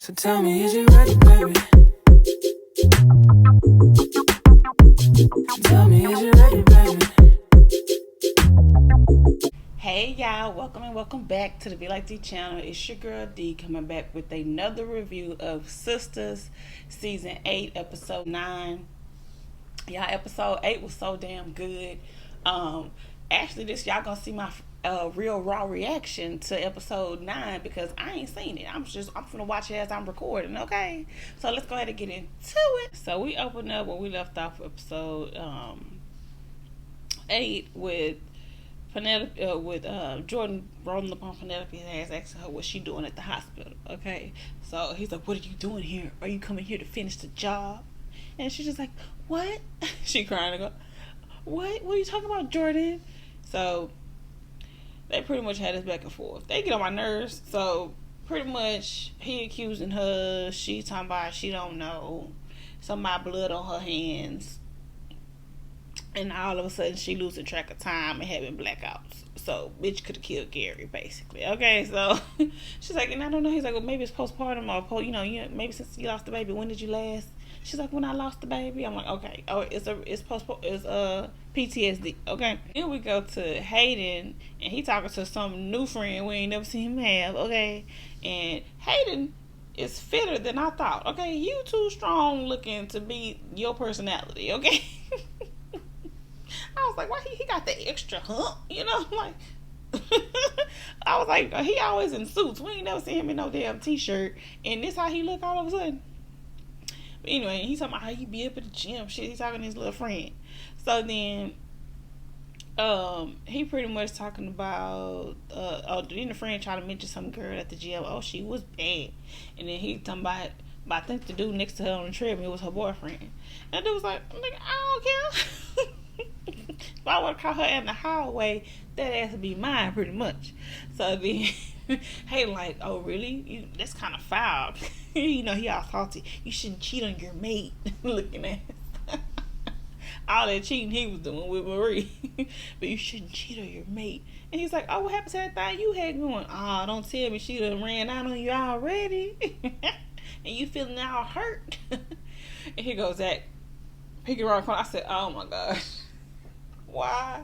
So tell me, is you ready, baby? Tell me, is you ready, baby? Hey y'all, welcome back to the belikedee channel. It's your girl D coming back with another review of Sistas season 8 episode 9. Y'all, episode 8 was so damn good. Actually, this y'all gonna see my real raw reaction to episode 9 because I ain't seen it. I'm finna watch it as I'm recording. Okay, so let's go ahead and get into it. So we open up where we left off episode 8 with Penelope, with Jordan rolling up on Penelope's ass, asking her what she doing at the hospital. Okay, so he's like, "What are you doing here? Are you coming here to finish the job?" And she's just like, "What?" She crying and go, "What? What are you talking about, Jordan?" So they pretty much had this back and forth. They get on my nerves. So pretty much he accusing her. She talking about she don't know. Some of my blood on her hands. And all of a sudden she losing track of time and having blackouts. So bitch could have killed Gary basically. Okay, so she's like, and I don't know. He's like, well, maybe it's postpartum or maybe since you lost the baby. When did you last? She's like, when I lost the baby. I'm like, okay. Oh, it's PTSD. Okay. Then we go to Hayden and he talking to some new friend we ain't never seen him have. Okay, and Hayden is fitter than I thought. Okay, you too strong looking to be your personality. Okay. I was like, why he got the extra hump? You know, like I was like, he always in suits. We ain't never seen him in no damn t-shirt. And this how he look all of a sudden. But anyway, he's talking about how he be up at the gym. Shit, he's talking to his little friend. So then he pretty much talking about then the friend tried to mention some girl at the gym. Oh, she was bad. And then he talking about I think the dude next to her on the treadmill was her boyfriend. And the dude was like, I don't care. If I would call her in the hallway, that ass would be mine pretty much. So then hey, like, oh really? That's kind of foul. You know, he all salty. You shouldn't cheat on your mate. Looking at all that cheating he was doing with Marie. But you shouldn't cheat on your mate. And he's like, oh, what happened to that thing you had going? Oh, don't tell me she done ran out on you already. And you feeling all hurt. And here goes Zack. He around the corner. I said, oh my gosh. Why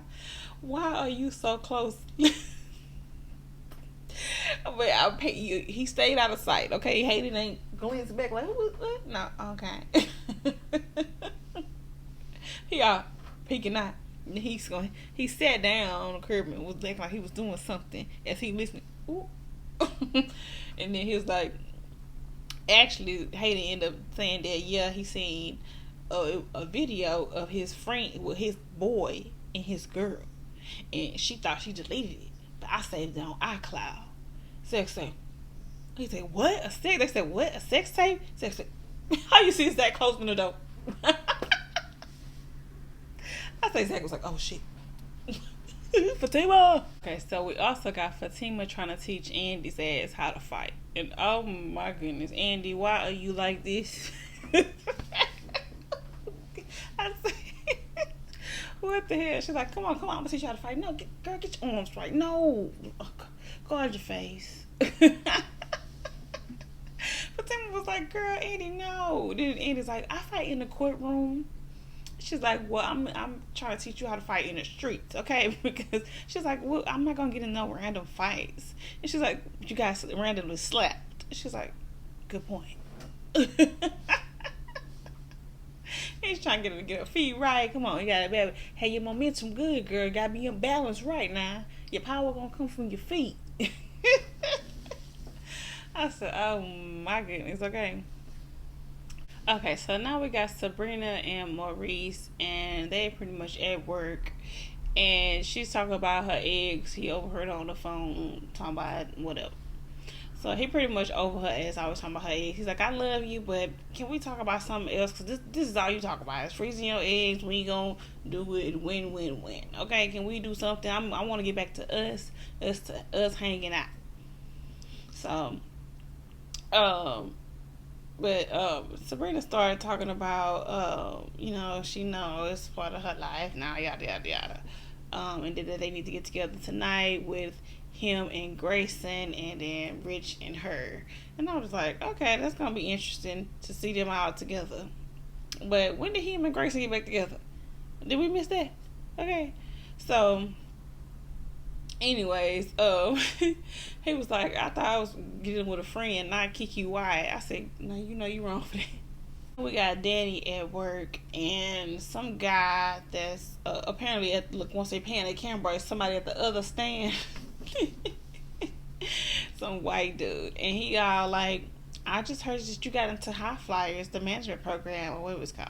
are you so close? But I pay you. He stayed out of sight. Okay, Hayden ain't glancing back like what? No, okay. He peeking out. He sat down on the curb and was acting like he was doing something as he listening. Ooh. And then he was like, actually, Hayden ended up saying that he seen a video of his friend with his boy and his girl, and she thought she deleted it, but I saved it on iCloud. Sex tape. He said, what? A sex? They said, what? A sex tape? Sex tape. How you see Zack closing the door? I think Zack was like, oh shit. Fatima. Okay, so we also got Fatima trying to teach Andy's ass how to fight. And oh my goodness, Andy, why are you like this? I said, what the hell? She's like, come on, I'm gonna teach you how to fight. No, girl, get your arms right. No, guard your face. Fatima was like, girl, Andy, no. Then Andy's like, I fight in the courtroom. She's like, well, I'm trying to teach you how to fight in the streets, okay? Because she's like, well, I'm not gonna get in no random fights. And she's like, you guys randomly slapped. She's like, good point. He's trying to get her feet right. Come on, you gotta be able to have your momentum good, girl. You gotta be in balance right now. Your power gonna come from your feet. I said, oh my goodness, okay. Okay, so now we got Sabrina and Maurice, and they pretty much at work, and she's talking about her eggs. He overheard her on the phone talking about whatever. So he pretty much over her ass always talking about her eggs. He's like, I love you, but can we talk about something else? Because this is all you talk about. It's freezing your eggs. We gonna do it win. Okay, can we do something? I want to get back to us hanging out. So, but Sabrina started talking about, she knows it's part of her life now, yada, yada, yada. and that they need to get together tonight with him and Grayson, and then Rich and her. And I was like, okay, that's gonna be interesting to see them all together. But when did him and Grayson get back together? Did we miss that? Okay, so anyways, he was like, I thought I was getting with a friend, not Kiki White. I said, no, you know you wrong for that. We got Danny at work, and some guy that's apparently at, look, once they pan the camera, somebody at the other stand. Some white dude, and he all like, I just heard that you got into High Flyers, the management program, or what it was called.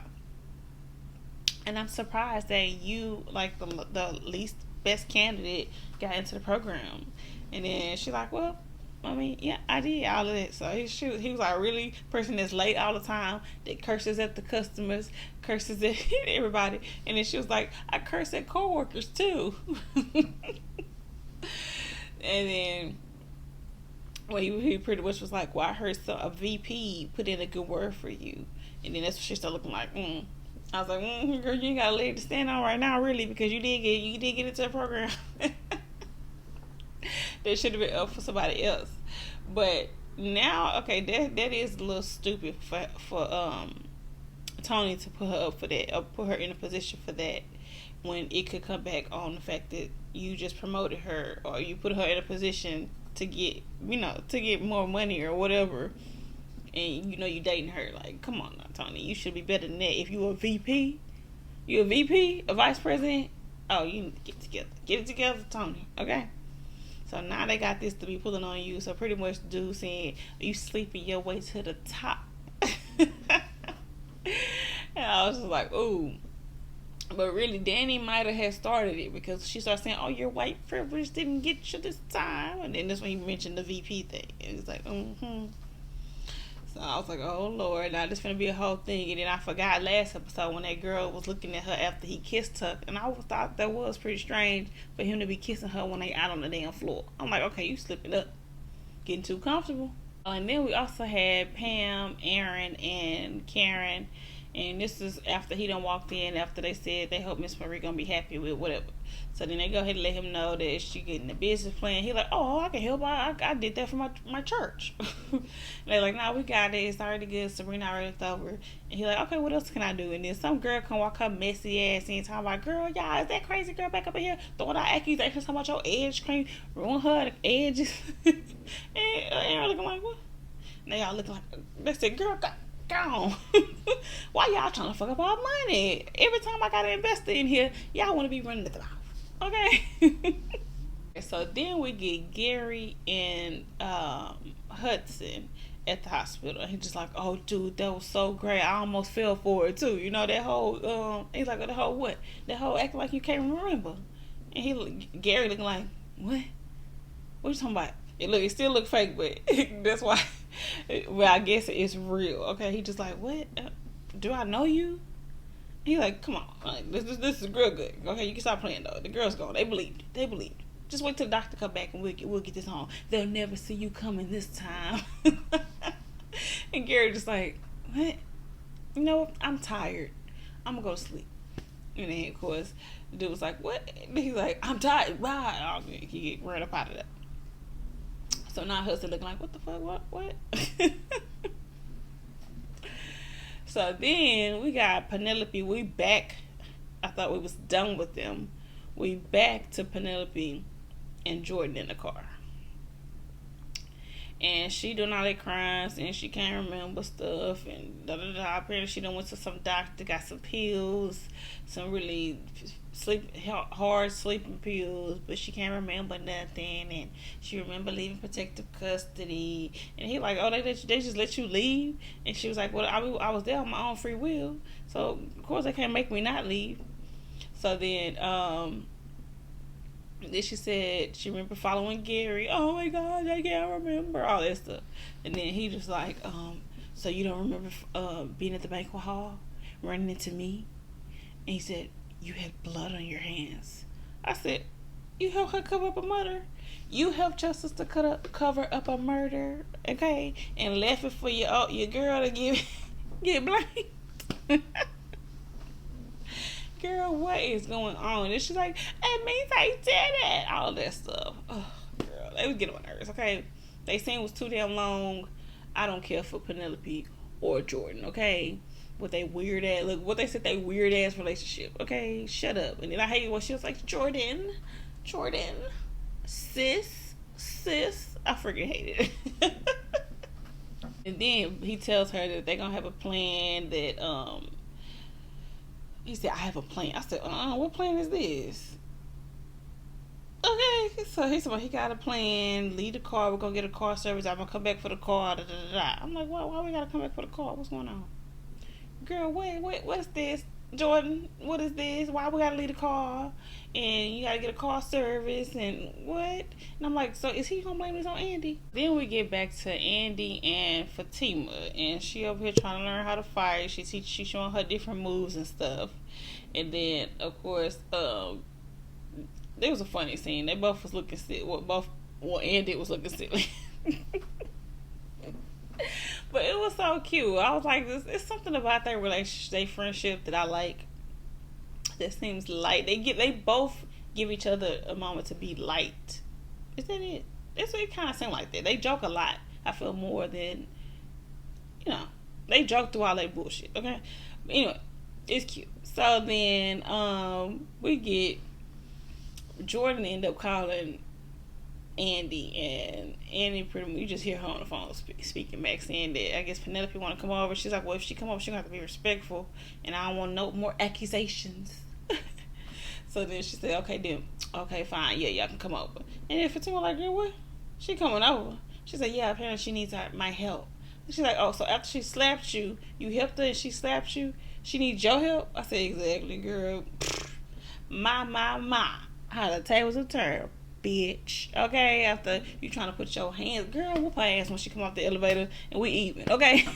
And I'm surprised that you, like the least best candidate, got into the program. And then she's like, well, I mean, yeah, I did all of that. So he was like, really, person that's late all the time, that curses at the customers, curses at everybody. And then she was like, I curse at coworkers too. And then, well, he pretty much was like, well, I heard a VP put in a good word for you. And then that's what she started looking like, I was like, girl, you ain't got a leg to stand on right now, really, because you did get into the program. That should have been up for somebody else. But now, okay, that is a little stupid for Tony to put her up for that, or put her in a position for that, when it could come back on the fact that you just promoted her, or you put her in a position to get, to get more money or whatever, and you dating her. Like, come on now, Tony, you should be better than that. If you a VP, a vice president, oh, you need to get it together, Tony. Okay. So now they got this to be pulling on you. So pretty much dude saying, you sleeping your way to the top. And I was just like, ooh. But really, Danny might have had started it, because she started saying, oh, your white privilege didn't get you this time. And then that's when he mentioned the VP thing. And he's like, So I was like, oh, Lord, now this finna be a whole thing. And then I forgot last episode when that girl was looking at her after he kissed her. And I thought that was pretty strange for him to be kissing her when they out on the damn floor. I'm like, okay, you slipping up. Getting too comfortable. And then we also had Pam, Aaron, and Karen. And this is after he done walked in, after they said they hope Miss Marie gonna be happy with whatever. So then they go ahead and let him know that she getting the business plan. He like, oh, I can help. I did that for my church. And they're like, nah, we got it. It's already good. Sabrina already looked over. And he like, okay, what else can I do? And then some girl come walk her messy ass in, talking about, girl, y'all, is that crazy girl back up in here throwing out accusations talking about your edge cream, ruin her edges. And Aaron looking like, what? And they all looking like, they said, girl, gone. Why y'all trying to fuck up our money? Every time I gotta invest in here, y'all want to be running the mouth. Okay. So then we get Gary and Hudson at the hospital. And he's just like, oh, dude, that was so great. I almost fell for it too. That whole he's like, the whole what? That whole acting like you can't remember. And Gary looking like, what? What you talking about? It still look fake, but that's why. Well, I guess it's real. Okay, he just like, what? Do I know you? He like, come on, like, this is real good. Okay, you can stop playing though. The girls gone. They believed. Just wait till the doctor come back and we'll get this on. They'll never see you coming this time. And Gary just like, what? You know what? I'm tired. I'm gonna go to sleep. And then of course the dude was like, what? And he's like, I'm tired. Bye. He ran up out of that. So now Hudson looking like, what the fuck? What? So then we got Penelope. We back. I thought we was done with them. We back to Penelope and Jordan in the car. And she doing all that crimes, and she can't remember stuff, and Apparently she done went to some doctor, got some pills, some really hard sleeping pills, but she can't remember nothing. And she remember leaving protective custody. And he like, oh, they just let you leave? And she was like, well, I was there on my own free will, so of course they can't make me not leave. So then she said she remember following Gary. Oh my God, I can't remember all that stuff. And then he just like, so you don't remember being at the banquet hall, running into me? And he said, you had blood on your hands. I said, you helped her cover up a murder? You helped your sister cover up a murder, okay? And left it for your girl to get blamed. girl, what is going on? And she's like, it means I did it. All that stuff. Oh, girl, they was getting on my nerves, okay? They scene was too damn long. I don't care for Penelope or Jordan, okay? With they weird ass, look, what they said, they weird ass relationship, okay? Shut up. And then I hated when she was like, Jordan, sis. I freaking hate it. And then he tells her that they're gonna have a plan that, he said, I have a plan. I said, what plan is this? Okay, so he said, he got a plan. Leave the car. We're gonna get a car service. I'm gonna come back for the car. Da, da, da, da. I'm like, why we gotta come back for the car? What's going on? Girl, wait, what's this? Jordan, what is this? Why we gotta leave the car? And you gotta get a car service and what? And I'm like, so is he gonna blame this on Andi? Then we get back to Andi and Fatima, and she over here trying to learn how to fight. She showing her different moves and stuff. And then of course, there was a funny scene. They both was looking silly. Andi was looking silly. But it was so cute. I was like, it's something about their relationship, their friendship that I like. That seems light. They both give each other a moment to be light. Is that it? That's what it kind of seemed like that. They joke a lot. I feel more than, they joke through all that bullshit. Okay, but anyway, it's cute. So then, we get Jordan end up calling Andi, and Andi pretty much, you just hear her on the phone speaking back, saying that I guess Penelope want to come over. She's like, well, if she come over, she's gonna have to be respectful, and I don't want no more accusations. So then she said, okay, fine, yeah, y'all can come over. And then Fatima like, girl, what? She coming over? She said, yeah, apparently she needs my help. And she's like, oh, so after she slapped you, you helped her and she slapped you, she needs your help? I said, exactly, girl. My. How the tables have turned, bitch. Okay, after you trying to put your hands, girl, whoop her ass when she come off the elevator and we even, okay?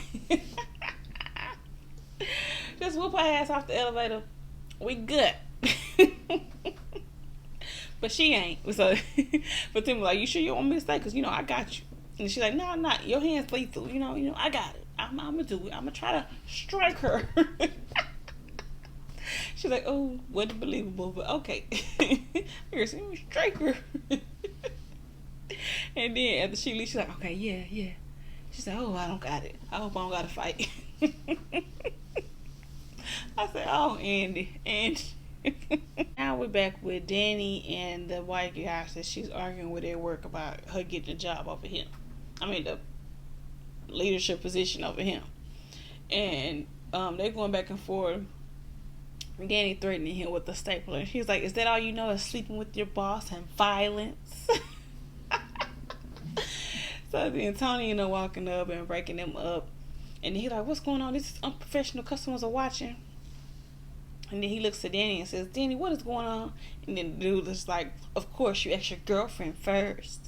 Just whoop her ass off the elevator. We good. But she ain't. So, but Tim was like, you sure you don't want me to stay? Because, I got you. And she's like, no, I'm not. Your hand's lethal. I got it. I'm going to do it. I'm going to try to strike her. She's like, oh, wasn't believable, but okay. You're going to strike her. And then after she leaves, she's like, okay, yeah. She said, oh, I don't got it. I hope I don't got to fight. I said, oh, Andi. Now we're back with Danny and the white guy that she's arguing with at work about her getting a job over him. I mean, the leadership position over him. And they're going back and forth. Danny threatening him with a stapler. And he's like, is that all you know is sleeping with your boss and violence? So then Tony walking up and breaking them up. And he's like, what's going on? This is unprofessional. Customers are watching. And then he looks at Danny and says, Danny, what is going on? And then the dude is like, of course, you ask your girlfriend first.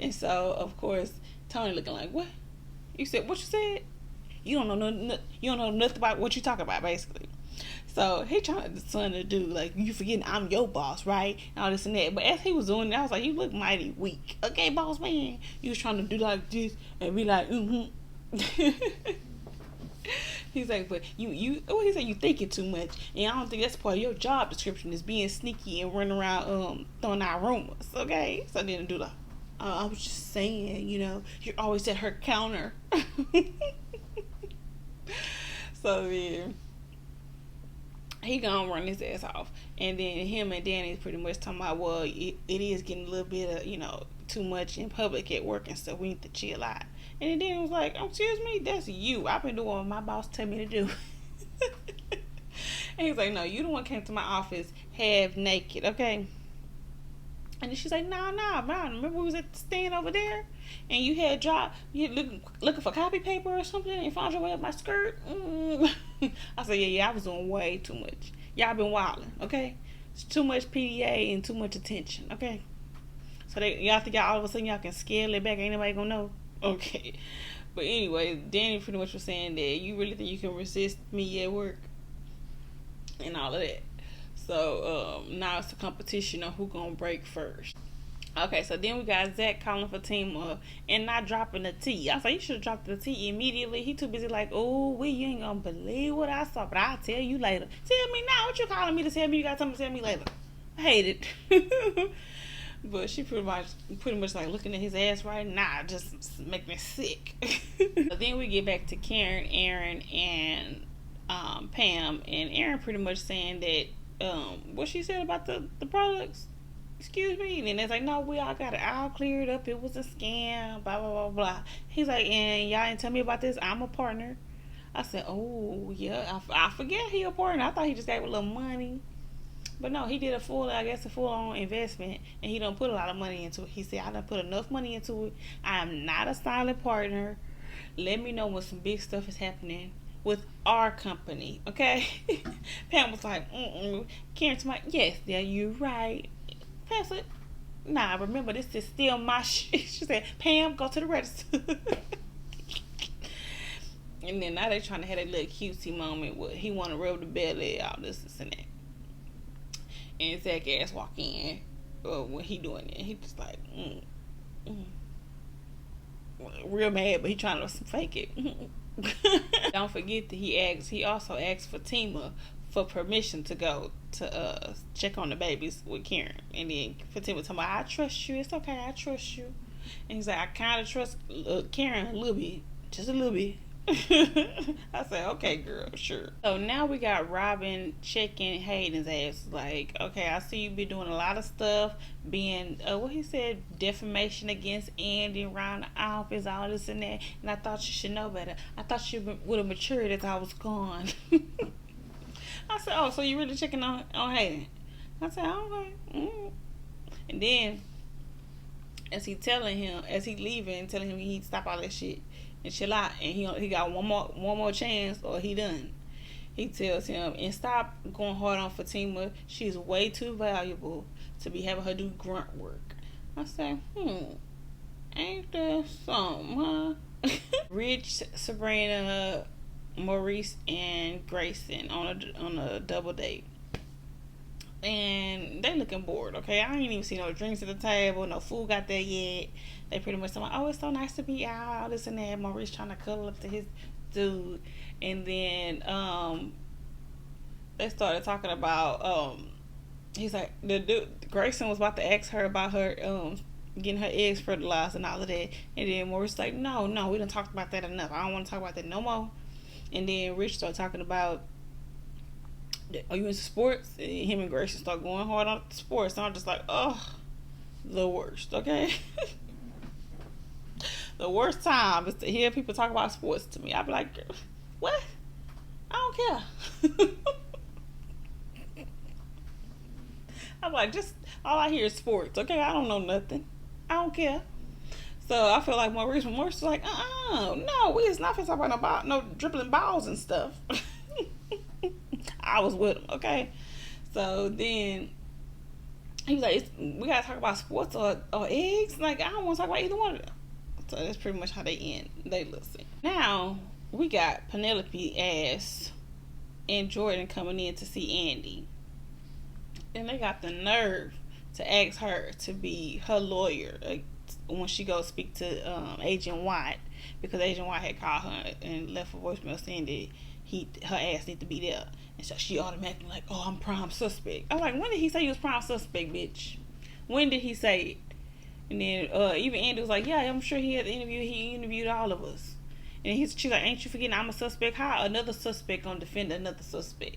And so, of course, Tony looking like, what? You said, what you said? You don't know nothing about what you talking about, basically. So he trying to son to do, like, you forgetting I'm your boss, right? And all this and that. But as he was doing it, I was like, you look mighty weak. Okay, boss man. You was trying to do like this and be like, He's like, but he said you thinking too much, and I don't think that's part of your job description is being sneaky and running around throwing out rumors. Okay, so then do I was just saying, you're always at her counter. So then he gonna run his ass off, and then him and Danny's pretty much talking about, well, it is getting a little bit of too much in public at work and stuff. We need to chill out. And then was like, oh, excuse me, that's you. I've been doing what my boss tell me to do. And he's like, no, you the one came to my office half naked, okay? And then she's like, nah, remember we was at the stand over there? And you had dropped, you looking for copy paper or something and found your way up my skirt? I said, yeah, I was doing way too much. Y'all been wilding, okay? It's too much PDA and too much attention, okay? So y'all think y'all all of a sudden y'all can scale it back, ain't nobody gonna know? Okay. But anyway, Danny pretty much was saying that you really think you can resist me at work and all of that. So now it's a competition on who gonna break first. Okay, so then we got Zach calling Fatima and not dropping the T. I was like, you should have dropped the T immediately. He too busy like, oh, you ain't gonna believe what I saw, but I'll tell you later. Tell me now. What you calling me to tell me? You got something to tell me later. I hate it. But she pretty much like looking at his ass right now, just make me sick. So then we get back to Karen, Aaron, and Pam, and Aaron pretty much saying that what she said about the products. Excuse me, and then it's like, no, we all got it all cleared up. It was a scam. Blah blah blah blah. He's like, and y'all didn't tell me about this. I'm a partner. I said, oh yeah, I forget he a partner. I thought he just gave a little money. But no, he did a full on investment, and he don't put a lot of money into it. He said, I done put enough money into it. I am not a silent partner. Let me know when some big stuff is happening with our company, okay? Pam was like, Karen's like, yes, yeah, you're right. Pass it. Nah, remember, this is still my shit. She said, Pam, go to the register. And then now they trying to have that little cutesy moment where he want to rub the belly, all this and that. And Zach ass walk in when he doing it. He just like, real mad, but he trying to fake it. Don't forget that he also asked Fatima for permission to go to check on the babies with Karen. And then Fatima told me, I trust you. It's okay, I trust you. And he's like, I kind of trust Karen a little bit, just a little bit. I said, okay, girl, sure. So now we got Robin checking Hayden's ass. Like, okay, I see you be doing a lot of stuff, being what he said, defamation against Andi around the office, all this and that. And I thought you should know better. I thought you would have matured as I was gone. I said, oh, so you really checking on Hayden? I said, okay. And then as he leaving, telling him he need to stop all that shit and chill out, and he got one more chance or he done. He tells him, and stop going hard on Fatima. She's way too valuable to be having her do grunt work. I say, ain't that something, huh? Rich, Sabrina, Maurice, and Grayson on a double date. And they looking bored, okay? I ain't even see no drinks at the table, no food got there yet. They pretty much saying, oh, it's so nice to be out, all this and that. Maurice trying to cuddle up to his dude. And then they started talking about, he's like, the dude, Grayson was about to ask her about her getting her eggs fertilized and all of that. And then Maurice like, no, we done talked about that enough. I don't want to talk about that no more. And then Rich started talking about, are you into sports? And him and Grayson start going hard on sports. And I'm just like, oh, the worst, okay? The worst time is to hear people talk about sports to me. I'd be like, what? I don't care. I'm like, just all I hear is sports, okay? I don't know nothing. I don't care. So I feel like Maurice was like, no, we is not talking about no dribbling balls and stuff. I was with him, okay? So then he was like, we gotta talk about sports or eggs. Like, I don't want to talk about either one of them. So that's pretty much how they end. They listen. Now we got Penelope ass and Jordan coming in to see Andi, and they got the nerve to ask her to be her lawyer when she goes speak to Agent White, because Agent White had called her and left a voicemail saying that her ass need to be there. And so she automatically like, oh, I'm prime suspect. I'm like, when did he say he was prime suspect, bitch? When did he say it? And then even Andi was like, yeah, I'm sure he had the interview. He interviewed all of us. And she's like, ain't you forgetting I'm a suspect? How another suspect gonna defend another suspect?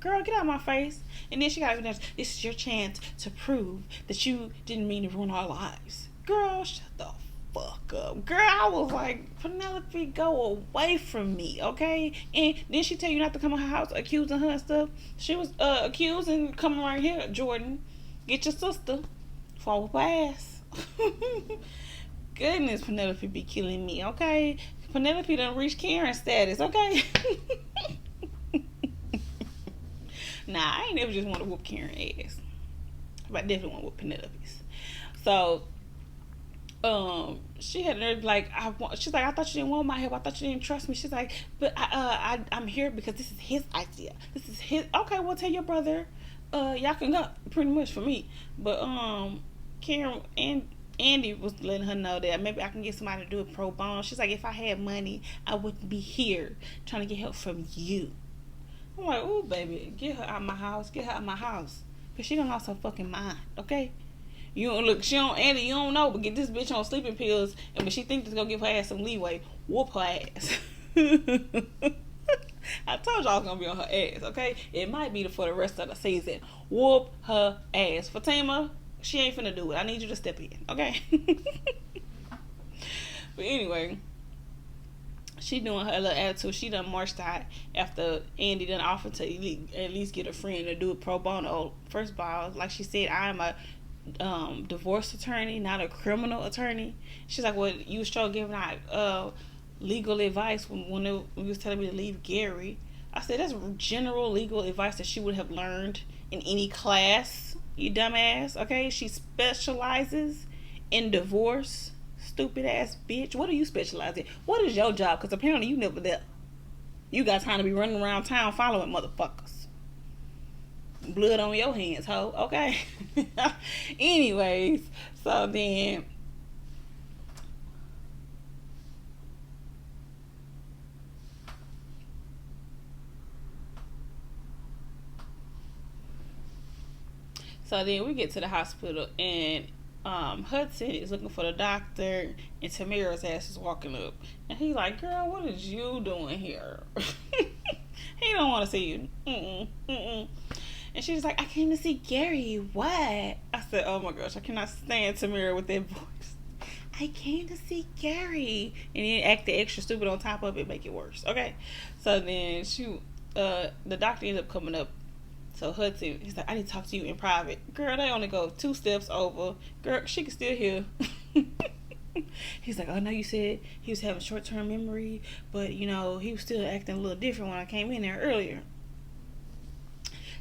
Girl, get out of my face. And then she got, this is your chance to prove that you didn't mean to ruin our lives. Girl, shut the fuck up. Girl, I was like, Penelope, go away from me, okay? And then she tell you not to come to her house accusing her and stuff. She was accusing coming right here, Jordan. Get your sister. Fall with ass. Goodness, Penelope be killing me, okay? Penelope done reached Karen status, okay? Nah, I ain't never just want to whoop Karen ass. But I definitely want to whoop Penelope's. So, she had nerve like, she's like, I thought you didn't want my help. I thought you didn't trust me. She's like, but I'm here because this is his idea. This is his. Okay, well, tell your brother, y'all can go pretty much for me. But Karen and Andy was letting her know that maybe I can get somebody to do it pro bono. She's like, if I had money, I wouldn't be here trying to get help from you. I'm like, ooh, baby, get her out of my house. Get her out of my house. Because she done lost her fucking mind, okay? You don't look, she don't, Andy, you don't know, but get this bitch on sleeping pills, and when she thinks it's gonna give her ass some leeway, whoop her ass. I told y'all I was gonna be on her ass, okay? It might be for the rest of the season. Whoop her ass. Fatima, she ain't finna do it. I need you to step in, okay? But anyway, she doing her little attitude. She done marched out after Andy done offered to at least get a friend to do it pro bono. First of all, like she said, I'm a divorce attorney, not a criminal attorney. She's like, well, you was sure giving out legal advice when you was telling me to leave Gary. I said, that's general legal advice that she would have learned in any class, you dumbass. Okay, she specializes in divorce. Stupid ass bitch. What do you specialize in? What is your job? Because apparently you never there. You got time to be running around town following motherfuckers. Blood on your hands, ho. Okay. Anyways, so then we get to the hospital, and Hudson is looking for the doctor, and Tamara's ass is walking up, and he's like, girl, what is you doing here? He don't want to see you. And she's like, I came to see Gary. What? I said, oh my gosh, I cannot stand Tamara with that voice. I came to see Gary. And then act the extra stupid on top of it, make it worse. Okay. So then the doctor ended up coming up. So Hudson, he's like, I need to talk to you in private. Girl, they only go 2 steps over. Girl, she can still hear. He's like, oh no, you said he was having short-term memory, but he was still acting a little different when I came in there earlier.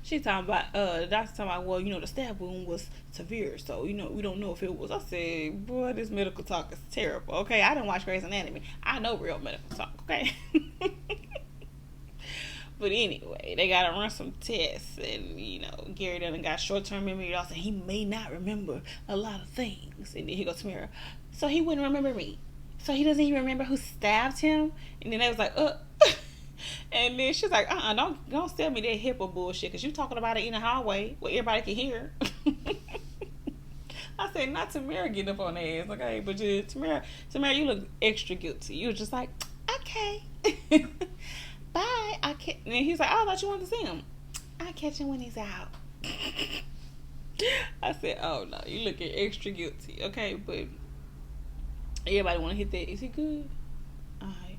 She talking about the doctor talking about, well, the stab wound was severe, so we don't know if it was. I said, boy, this medical talk is terrible. Okay, I didn't watch Grey's Anatomy. I know real medical talk. Okay. But anyway, they gotta run some tests, and Gary done got short-term memory loss, and he may not remember a lot of things. And then he goes to Mira, so he wouldn't remember me, so he doesn't even remember who stabbed him. And then they was like, and then she's like, don't sell me that HIPAA bullshit, because you talking about it in the hallway where everybody can hear. I said, not Tamara getting up on their ass, okay? But Tamara, you look extra guilty. You were just like, okay. Bye. And he's like, oh, I thought you wanted to see him. I'll catch him when he's out. I said, oh no, you looking extra guilty, okay? But everybody want to hit that. Is he good? Alright.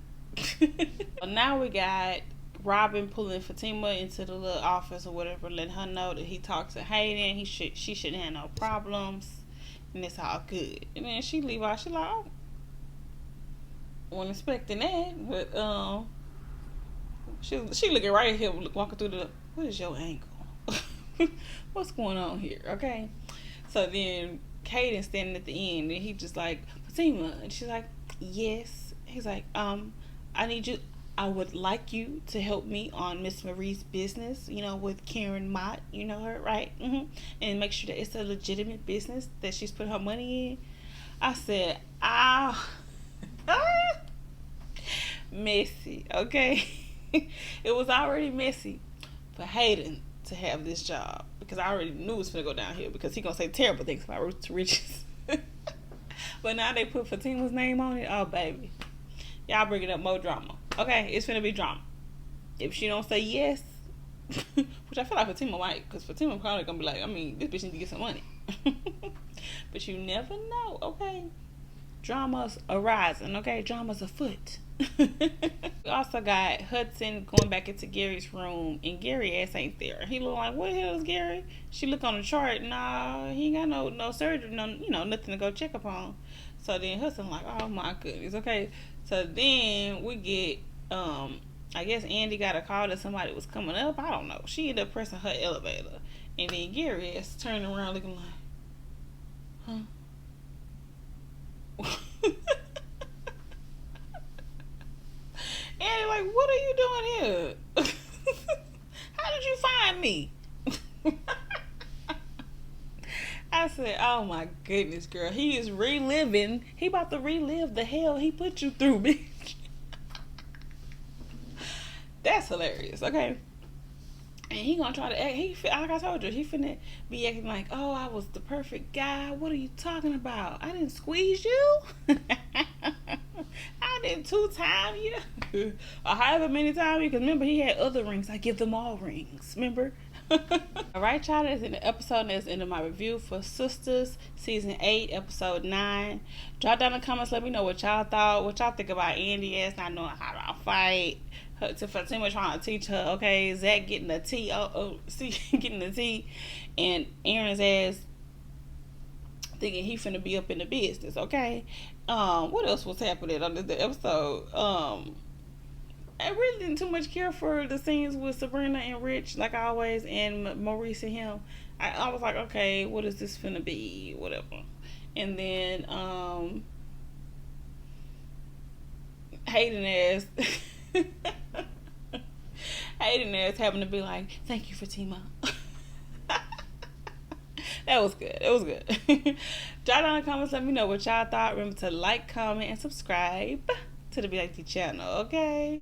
Well, now we got Robin pulling Fatima into the little office or whatever, letting her know that he talks to Hayden. She shouldn't have no problems, and it's all good. And then she leave out. She like, oh, wasn't expecting that, but she looking right at him, walking through the. What is your ankle? What's going on here? Okay. So then Hayden standing at the end, and he just like, Fatima, and she's like, yes. He's like, I would like you to help me on Miss Marie's business, with Karen Mott, her, right? And make sure that it's a legitimate business that she's put her money in. I said, messy, okay? It was already messy for Hayden to have this job, because I already knew it was going to go downhill, because he going to say terrible things about Roots to Riches. But now they put Fatima's name on it. Oh, baby. Y'all bringing up more drama. Okay, it's finna be drama. If she don't say yes, which I feel like Fatima might, because Fatima probably gonna be like, this bitch need to get some money. But you never know, okay? Drama's arising, okay? Drama's afoot. We also got Hudson going back into Gary's room, and Gary ass ain't there. He look like, what the hell is Gary? She look on the chart. Nah, he ain't got no surgery, nothing to go check upon. So then Hudson like, oh my goodness, okay. So then we get, I guess Andi got a call that somebody was coming up. I don't know. She ended up pressing her elevator, and then Gary is turning around looking like, huh? Andi like, what are you doing here? How did you find me? I said, oh my goodness, girl. He is reliving. He about to relive the hell he put you through, bitch. That's hilarious, okay? And he gonna try to act, like I told you, he finna be acting like, oh, I was the perfect guy. What are you talking about? I didn't squeeze you. I didn't 2-time you. Or however many times, because remember, he had other rings. I give them all rings, remember? Alright, y'all, that's in the episode. That's the end of my review for Sistas season 8 episode 9. Drop down in the comments, let me know what y'all thought, what y'all think about Andi ass not knowing how to fight, to Fatima trying to teach her, okay, Zack getting the T, getting the T, and Aaron's ass thinking he finna be up in the business, okay? What else was happening on this episode? I really didn't too much care for the scenes with Sabrina and Rich, like always, and Maurice and him. I was like, okay, what is this finna be? Whatever. And then Hayden ass Hayden ass having to be like, thank you, Fatima. That was good. It was good. Drop down in the comments, let me know what y'all thought. Remember to like, comment, and subscribe to the belikedee channel, okay?